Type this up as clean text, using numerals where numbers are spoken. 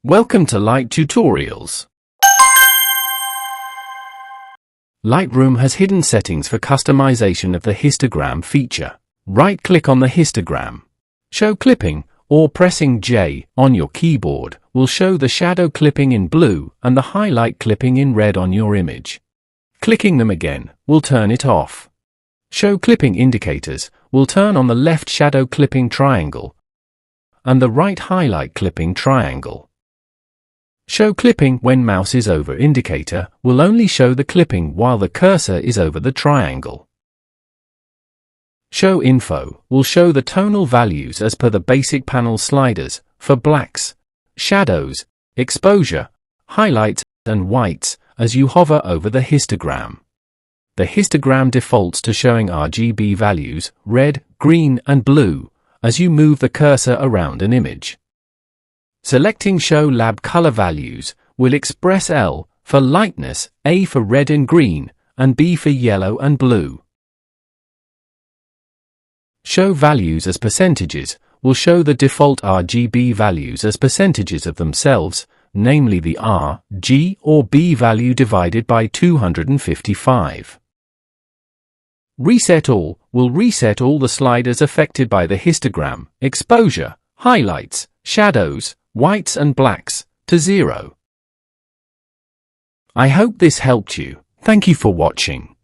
Welcome to Light Tutorials. Lightroom has hidden settings for customization of the histogram feature. Right-click on the histogram. Show clipping, or pressing J on your keyboard, will show the shadow clipping in blue and the highlight clipping in red on your image. Clicking them again will turn it off. Show clipping indicators will turn on the left shadow clipping triangle and the right highlight clipping triangle. Show clipping when mouse is over indicator will only show the clipping while the cursor is over the triangle. Show info will show the tonal values as per the basic panel sliders for blacks, shadows, exposure, highlights, and whites as you hover over the histogram. The histogram defaults to showing RGB values, red, green, and blue, as you move the cursor around an image. Selecting Show Lab Color Values will express L for lightness, A for red and green, and B for yellow and blue. Show Values as Percentages will show the default RGB values as percentages of themselves, namely the R, G, or B value divided by 255. Reset All will reset all the sliders affected by the histogram, exposure, highlights, shadows, whites and blacks, to 0. I hope this helped you. Thank you for watching.